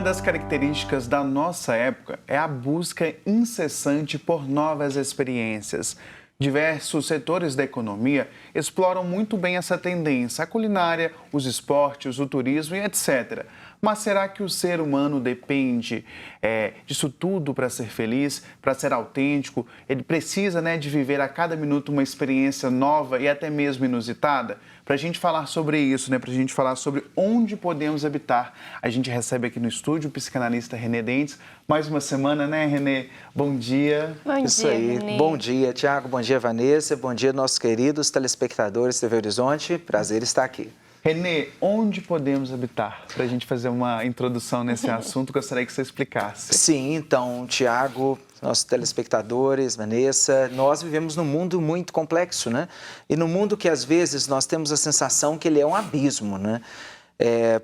Uma das características da nossa época é a busca incessante por novas experiências. Diversos setores da economia exploram muito bem essa tendência, a culinária, os esportes, o turismo e etc. Mas será que o ser humano depende disso tudo para ser feliz, para ser autêntico? Ele precisa, de viver a cada minuto uma experiência nova e até mesmo inusitada? Para a gente falar sobre isso, para a gente falar sobre onde podemos habitar, a gente recebe aqui no estúdio o psicanalista René Dentes. Mais uma semana, René? Bom dia. Bom Isso dia, aí. René. Bom dia, Tiago. Bom dia, Vanessa. Bom dia, nossos queridos telespectadores da TV Horizonte. Prazer estar aqui. René, onde podemos habitar? Para a gente fazer uma introdução nesse assunto, gostaria que você explicasse. Sim, então, Tiago, nossos telespectadores, Vanessa, nós vivemos num mundo muito complexo, E num mundo que, às vezes, nós temos a sensação que ele é um abismo,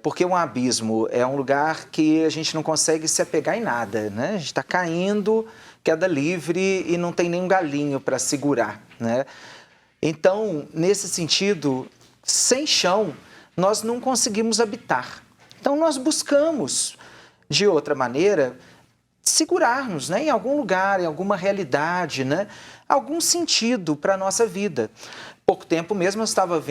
porque um abismo é um lugar que a gente não consegue se apegar em nada, A gente está caindo, queda livre e não tem nem um galinho para segurar, Então, nesse sentido, sem chão, nós não conseguimos habitar. Então, nós buscamos, de outra maneira, segurar-nos em algum lugar, em alguma realidade, algum sentido para a nossa vida. Pouco tempo mesmo eu estava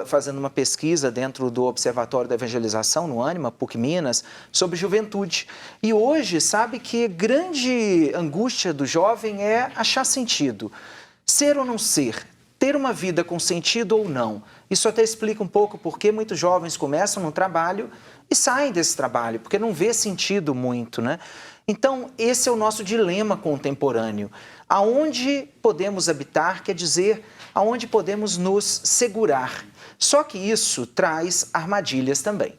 fazendo uma pesquisa dentro do Observatório da Evangelização, no Ânima, PUC Minas, sobre juventude. E hoje, sabe que a grande angústia do jovem é achar sentido. Ser ou não ser, ter uma vida com sentido ou não. Isso até explica um pouco por que muitos jovens começam no trabalho e saem desse trabalho, porque não vê sentido muito, Então, esse é o nosso dilema contemporâneo. Aonde podemos habitar, quer dizer, aonde podemos nos segurar. Só que isso traz armadilhas também.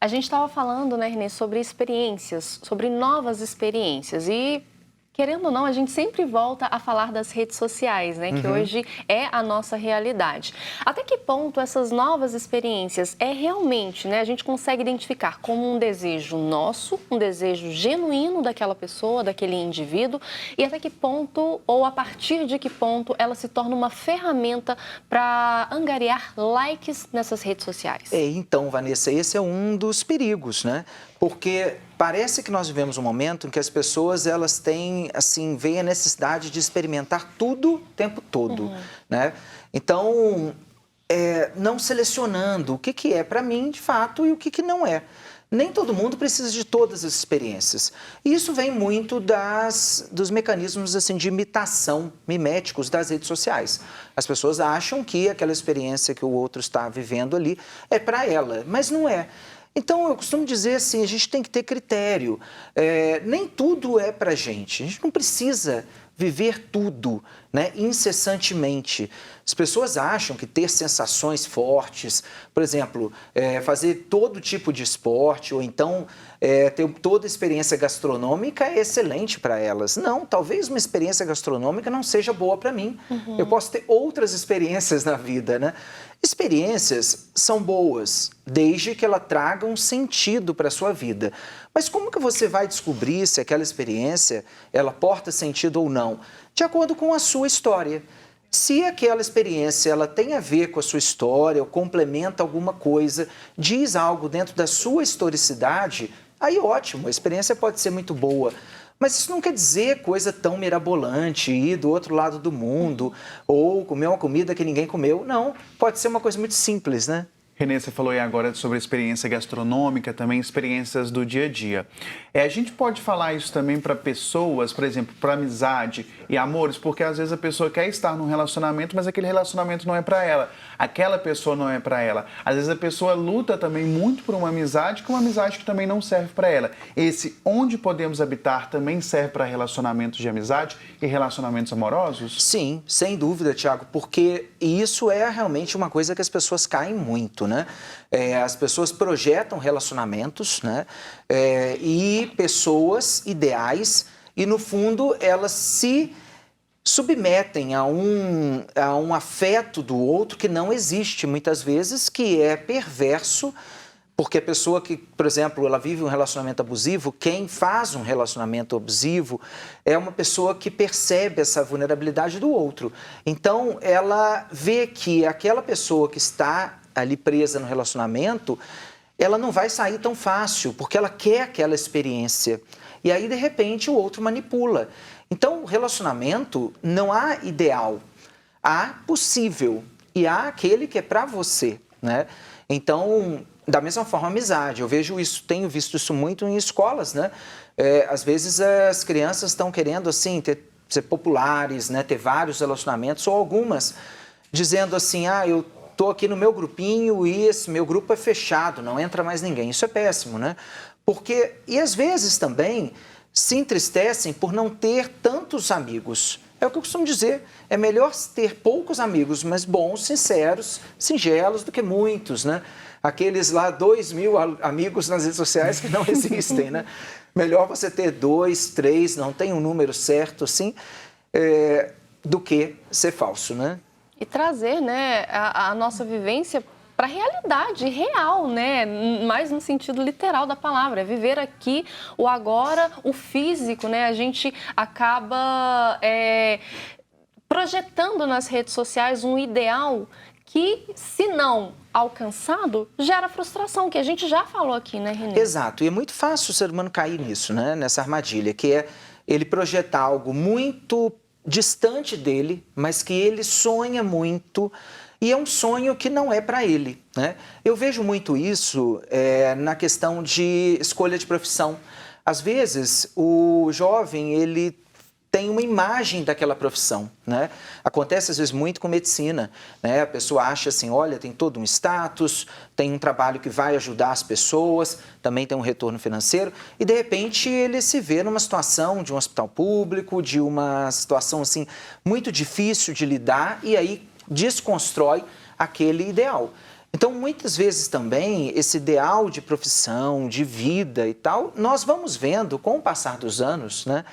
A gente estava falando, René, sobre experiências, sobre novas experiências e... Querendo ou não, a gente sempre volta a falar das redes sociais, que hoje é a nossa realidade. Até que ponto essas novas experiências é realmente, a gente consegue identificar como um desejo nosso, um desejo genuíno daquela pessoa, daquele indivíduo, e até que ponto, ou a partir de que ponto, ela se torna uma ferramenta para angariar likes nessas redes sociais? Então, Vanessa, esse é um dos perigos, Porque parece que nós vivemos um momento em que as pessoas, elas têm, veem a necessidade de experimentar tudo o tempo todo, Então, não selecionando o que é para mim, de fato, e o que não é. Nem todo mundo precisa de todas as experiências. E isso vem muito dos mecanismos de imitação, miméticos das redes sociais. As pessoas acham que aquela experiência que o outro está vivendo ali é para ela, mas não é. Então, eu costumo dizer a gente tem que ter critério. Nem tudo é para a gente não precisa viver tudo, incessantemente. As pessoas acham que ter sensações fortes, por exemplo, fazer todo tipo de esporte ou então ter toda a experiência gastronômica é excelente para elas. Não, talvez uma experiência gastronômica não seja boa para mim. Eu posso ter outras experiências na vida, Experiências são boas, desde que ela traga um sentido para a sua vida. Mas como que você vai descobrir se aquela experiência ela porta sentido ou não? De acordo com a sua história. Se aquela experiência ela tem a ver com a sua história, ou complementa alguma coisa, diz algo dentro da sua historicidade, aí ótimo, a experiência pode ser muito boa. Mas isso não quer dizer coisa tão mirabolante, ir do outro lado do mundo, ou comer uma comida que ninguém comeu. Não, pode ser uma coisa muito simples, René, você falou aí agora sobre a experiência gastronômica, também experiências do dia a dia. A gente pode falar isso também para pessoas, por exemplo, para amizade e amores, porque às vezes a pessoa quer estar num relacionamento, mas aquele relacionamento não é para ela. Aquela pessoa não é para ela. Às vezes a pessoa luta também muito por uma amizade, que uma amizade que também não serve para ela. Esse onde podemos habitar também serve para relacionamentos de amizade e relacionamentos amorosos? Sim, sem dúvida, Tiago, porque isso é realmente uma coisa que as pessoas caem muito, As pessoas projetam relacionamentos, e pessoas ideais, e no fundo elas se submetem a um afeto do outro que não existe muitas vezes, que é perverso, porque a pessoa que, por exemplo, ela vive um relacionamento abusivo, quem faz um relacionamento abusivo é uma pessoa que percebe essa vulnerabilidade do outro. Então, ela vê que aquela pessoa que está ali presa no relacionamento, ela não vai sair tão fácil, porque ela quer aquela experiência. E aí, de repente, o outro manipula. Então, o relacionamento não há ideal, há possível e há aquele que é para você, né? Então, da mesma forma, a amizade. Eu vejo isso, tenho visto isso muito em escolas, né? Às vezes as crianças estão querendo, assim, ser populares, né? Ter vários relacionamentos, ou algumas dizendo assim, eu estou aqui no meu grupinho e esse meu grupo é fechado, não entra mais ninguém. Isso é péssimo, né? Porque, e às vezes também se entristecem por não ter tantos amigos. É o que eu costumo dizer, é melhor ter poucos amigos, mas bons, sinceros, singelos, do que muitos, né? Aqueles lá 2.000 amigos nas redes sociais que não existem, né? Melhor você ter 2, 3, não tem um número certo, assim, do que ser falso, né? E trazer, né, a nossa vivência para a realidade real, né? Mais no sentido literal da palavra, é viver aqui o agora, o físico, né? A gente acaba projetando nas redes sociais um ideal que, se não alcançado, gera frustração, que a gente já falou aqui, né, Renê? Exato, e é muito fácil o ser humano cair nisso, né? Nessa armadilha, que é ele projetar algo muito distante dele, mas que ele sonha muito, e é um sonho que não é para ele, né? Eu vejo muito isso na questão de escolha de profissão. Às vezes, o jovem, ele tem uma imagem daquela profissão, né? Acontece às vezes muito com medicina, né? A pessoa acha assim, olha, tem todo um status, tem um trabalho que vai ajudar as pessoas, também tem um retorno financeiro, e de repente ele se vê numa situação de um hospital público, de uma situação assim muito difícil de lidar, e aí desconstrói aquele ideal. Então, muitas vezes também, esse ideal de profissão, de vida e tal, nós vamos vendo com o passar dos anos, né,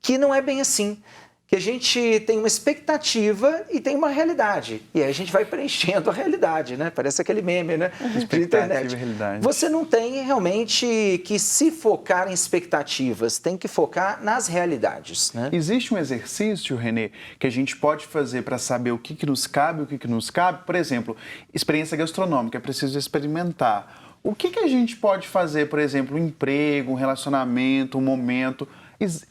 que não é bem assim, que a gente tem uma expectativa e tem uma realidade. E aí a gente vai preenchendo a realidade, né? Parece aquele meme, né? De internet. Realidade. Você não tem realmente que se focar em expectativas, tem que focar nas realidades, né? Existe um exercício, Renê, que a gente pode fazer para saber o que nos cabe, o que nos cabe? Por exemplo, experiência gastronômica, é preciso experimentar. O que a gente pode fazer, por exemplo, um emprego, um relacionamento, um momento?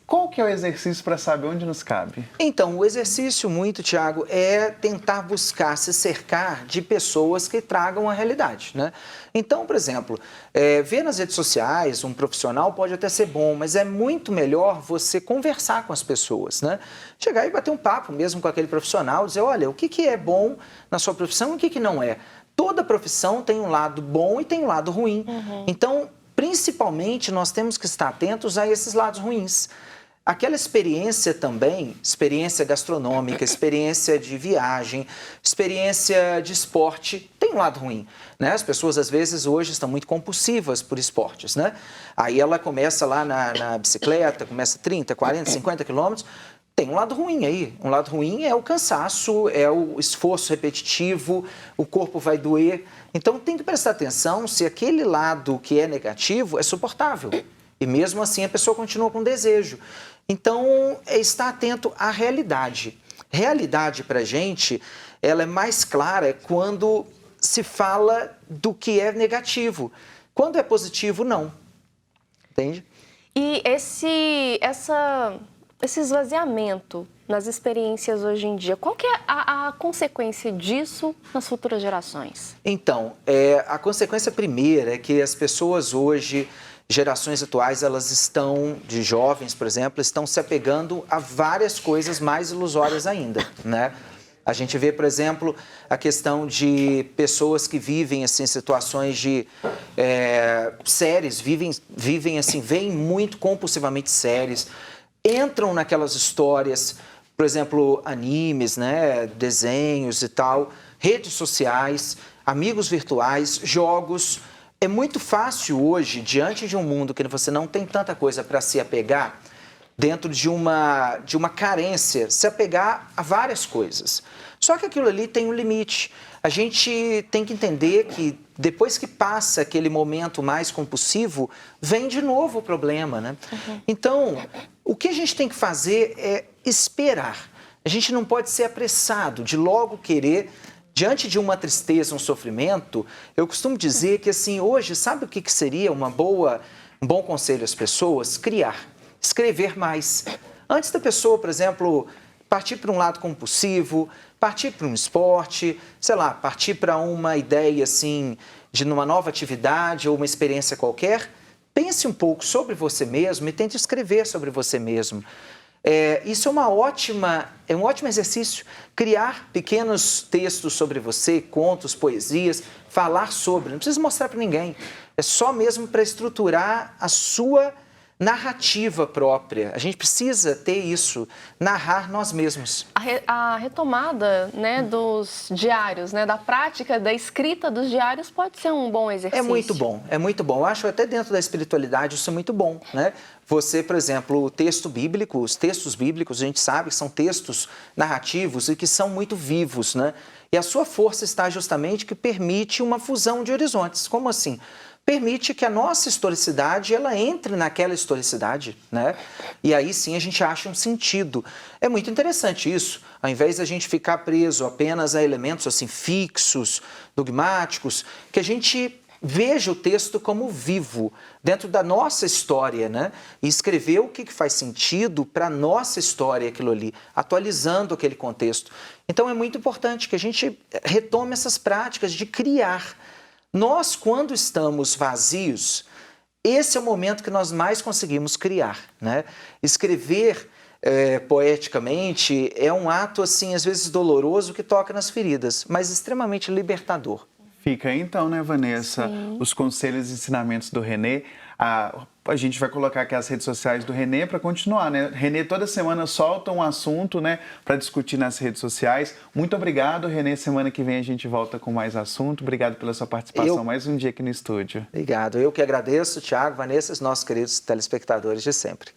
Qual que é o exercício para saber onde nos cabe? Então, o exercício muito, Tiago, é tentar buscar se cercar de pessoas que tragam a realidade, né? Então, por exemplo, ver nas redes sociais um profissional pode até ser bom, mas é muito melhor você conversar com as pessoas, né? Chegar e bater um papo mesmo com aquele profissional, dizer, olha, o que é bom na sua profissão e o que não é. Toda profissão tem um lado bom e tem um lado ruim. Então, principalmente, nós temos que estar atentos a esses lados ruins. Aquela experiência também, experiência gastronômica, experiência de viagem, experiência de esporte, tem um lado ruim, né? As pessoas, às vezes, hoje estão muito compulsivas por esportes, né? Aí ela começa lá na bicicleta, começa 30, 40, 50 quilômetros, tem um lado ruim aí. Um lado ruim é o cansaço, é o esforço repetitivo, o corpo vai doer. Então, tem que prestar atenção se aquele lado que é negativo é suportável. E mesmo assim, a pessoa continua com desejo. Então, é estar atento à realidade. Realidade, para a gente, ela é mais clara quando se fala do que é negativo. Quando é positivo, não. Entende? E esse esvaziamento nas experiências hoje em dia, qual que é a consequência disso nas futuras gerações? Então, a consequência primeira é que as pessoas hoje, gerações atuais, elas estão, de jovens, por exemplo, estão se apegando a várias coisas mais ilusórias ainda, né? A gente vê, por exemplo, a questão de pessoas que vivem assim, situações de séries, vivem assim, veem muito compulsivamente séries, entram naquelas histórias, por exemplo, animes, né, desenhos e tal, redes sociais, amigos virtuais, jogos. É muito fácil hoje, diante de um mundo que você não tem tanta coisa para se apegar, dentro de uma carência, se apegar a várias coisas. Só que aquilo ali tem um limite. A gente tem que entender que depois que passa aquele momento mais compulsivo, vem de novo o problema, né? Então, o que a gente tem que fazer é esperar. A gente não pode ser apressado de logo querer Diante de uma tristeza, um sofrimento, eu costumo dizer que, assim, hoje, sabe o que seria um bom conselho às pessoas? Criar, escrever mais. Antes da pessoa, por exemplo, partir para um lado compulsivo, partir para um esporte, sei lá, partir para uma ideia, assim, de uma nova atividade ou uma experiência qualquer, pense um pouco sobre você mesmo e tente escrever sobre você mesmo. Isso é um ótimo exercício, criar pequenos textos sobre você, contos, poesias, falar sobre, não precisa mostrar para ninguém, é só mesmo para estruturar a sua narrativa própria. A gente precisa ter isso, narrar nós mesmos. A retomada, né, dos diários, né, da prática da escrita dos diários pode ser um bom exercício. É muito bom, é muito bom. Eu acho até dentro da espiritualidade isso é muito bom, né? Você, por exemplo, os textos bíblicos, a gente sabe que são textos narrativos e que são muito vivos, né? E a sua força está justamente que permite uma fusão de horizontes. Como assim? Permite que a nossa historicidade ela entre naquela historicidade, né? E aí sim a gente acha um sentido. É muito interessante isso. Ao invés de a gente ficar preso apenas a elementos assim fixos, dogmáticos, que a gente veja o texto como vivo, dentro da nossa história, né? E escrever o que faz sentido para a nossa história, aquilo ali, atualizando aquele contexto. Então é muito importante que a gente retome essas práticas de criar. Nós, quando estamos vazios, esse é o momento que nós mais conseguimos criar, né? Escrever poeticamente é um ato, assim, às vezes doloroso, que toca nas feridas, mas extremamente libertador. Fica aí, então, né, Vanessa, Sim. os conselhos e ensinamentos do Renê. A gente vai colocar aqui as redes sociais do Renê para continuar, né? Renê toda semana solta um assunto, né, para discutir nas redes sociais. Muito obrigado, Renê. Semana que vem a gente volta com mais assunto. Obrigado pela sua participação mais um dia aqui no estúdio. Obrigado. Eu que agradeço, Tiago, Vanessa, os nossos queridos telespectadores de sempre.